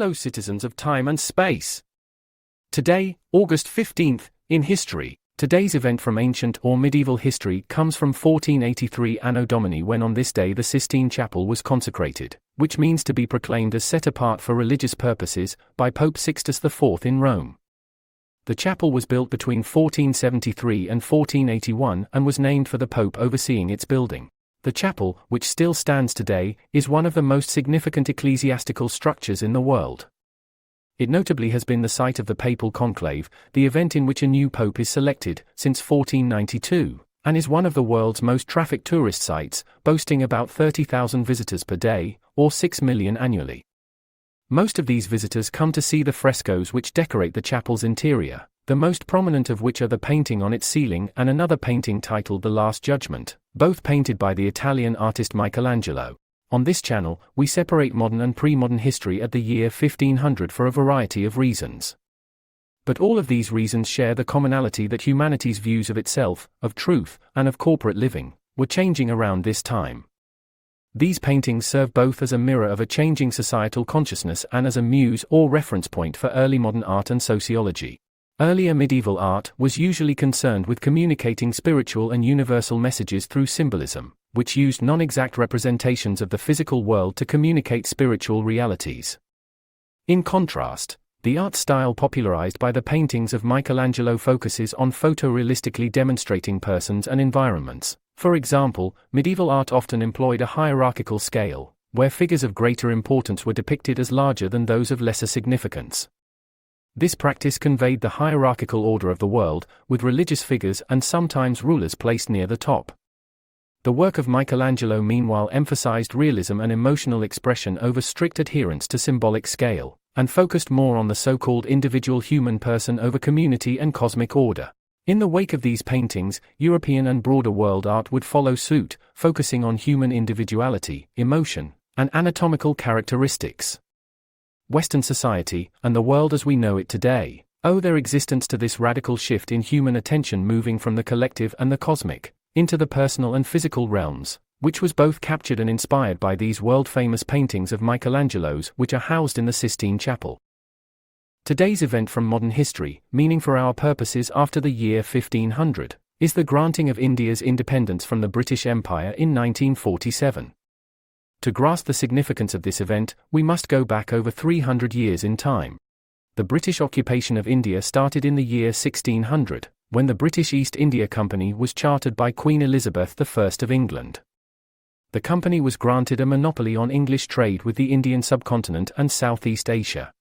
fellow citizens of time and space. Today, August 15th, in history. Today's event from ancient or medieval history comes from 1483 Anno Domini, when on this day the Sistine Chapel was consecrated, which means to be proclaimed as set apart for religious purposes, by Pope Sixtus IV in Rome. The chapel was built between 1473 and 1481 and was named for the Pope overseeing its building. The chapel, which still stands today, is one of the most significant ecclesiastical structures in the world. It notably has been the site of the Papal Conclave, the event in which a new pope is selected, since 1492, and is one of the world's most trafficked tourist sites, boasting about 30,000 visitors per day, or 6 million annually. Most of these visitors come to see the frescoes which decorate the chapel's interior, the most prominent of which are the painting on its ceiling and another painting titled The Last Judgment, both painted by the Italian artist Michelangelo. On this channel, we separate modern and pre-modern history at the year 1500 for a variety of reasons. But all of these reasons share the commonality that humanity's views of itself, of truth, and of corporate living, were changing around this time. These paintings serve both as a mirror of a changing societal consciousness and as a muse or reference point for early modern art and sociology. Earlier medieval art was usually concerned with communicating spiritual and universal messages through symbolism, which used non-exact representations of the physical world to communicate spiritual realities. In contrast, the art style popularized by the paintings of Michelangelo focuses on photorealistically demonstrating persons and environments. For example, medieval art often employed a hierarchical scale, where figures of greater importance were depicted as larger than those of lesser significance. This practice conveyed the hierarchical order of the world, with religious figures and sometimes rulers placed near the top. The work of Michelangelo meanwhile emphasized realism and emotional expression over strict adherence to symbolic scale, and focused more on the so-called individual human person over community and cosmic order. In the wake of these paintings, European and broader world art would follow suit, focusing on human individuality, emotion, and anatomical characteristics. Western society, and the world as we know it today, owe their existence to this radical shift in human attention, moving from the collective and the cosmic into the personal and physical realms, which was both captured and inspired by these world-famous paintings of Michelangelo's, which are housed in the Sistine Chapel. Today's event from modern history, meaning for our purposes after the year 1500, is the granting of India's independence from the British Empire in 1947. To grasp the significance of this event, we must go back over 300 years in time. The British occupation of India started in the year 1600, when the British East India Company was chartered by Queen Elizabeth I of England. The company was granted a monopoly on English trade with the Indian subcontinent and Southeast Asia.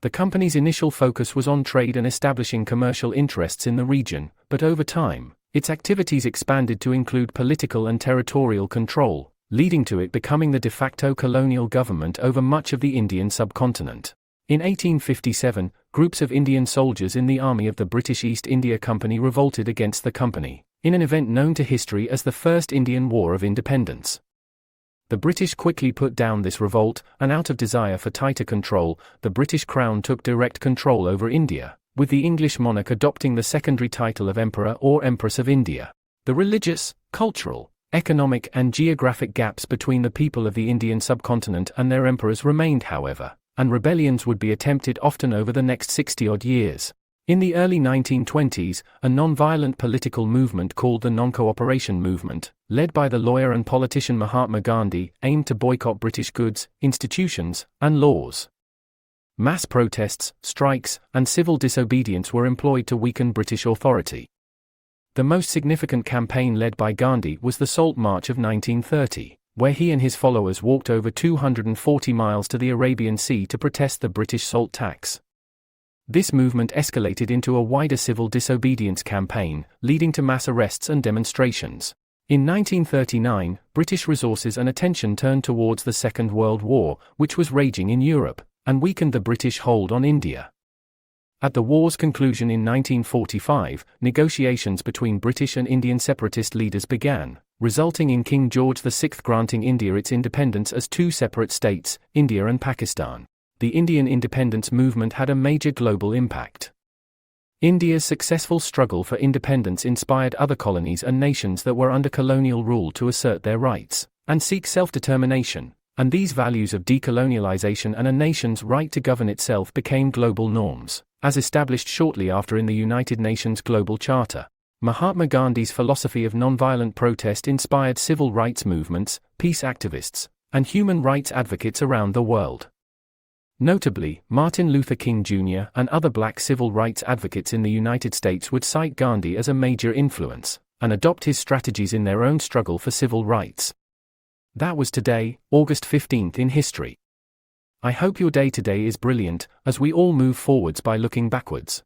The company's initial focus was on trade and establishing commercial interests in the region, but over time, its activities expanded to include political and territorial control, leading to it becoming the de facto colonial government over much of the Indian subcontinent. In 1857, groups of Indian soldiers in the army of the British East India Company revolted against the company, in an event known to history as the First Indian War of Independence. The British quickly put down this revolt, and out of desire for tighter control, the British Crown took direct control over India, with the English monarch adopting the secondary title of Emperor or Empress of India. The religious, cultural, economic and geographic gaps between the people of the Indian subcontinent and their emperors remained, however, and rebellions would be attempted often over the next 60-odd years. In the early 1920s, a non-violent political movement called the Non-Cooperation Movement, led by the lawyer and politician Mahatma Gandhi, aimed to boycott British goods, institutions, and laws. Mass protests, strikes, and civil disobedience were employed to weaken British authority. The most significant campaign led by Gandhi was the Salt March of 1930. Where he and his followers walked over 240 miles to the Arabian Sea to protest the British salt tax. This movement escalated into a wider civil disobedience campaign, leading to mass arrests and demonstrations. In 1939, British resources and attention turned towards the Second World War, which was raging in Europe, and weakened the British hold on India. At the war's conclusion in 1945, negotiations between British and Indian separatist leaders began, resulting in King George VI granting India its independence as two separate states, India and Pakistan. The Indian independence movement had a major global impact. India's successful struggle for independence inspired other colonies and nations that were under colonial rule to assert their rights and seek self-determination, And these values of decolonialization and a nation's right to govern itself became global norms, as established shortly after in the United Nations Global Charter. Mahatma Gandhi's philosophy of nonviolent protest inspired civil rights movements, peace activists, and human rights advocates around the world. Notably, Martin Luther King Jr. and other black civil rights advocates in the United States would cite Gandhi as a major influence, and adopt his strategies in their own struggle for civil rights. That was today, August 15th in history. I hope your day today is brilliant, as we all move forwards by looking backwards.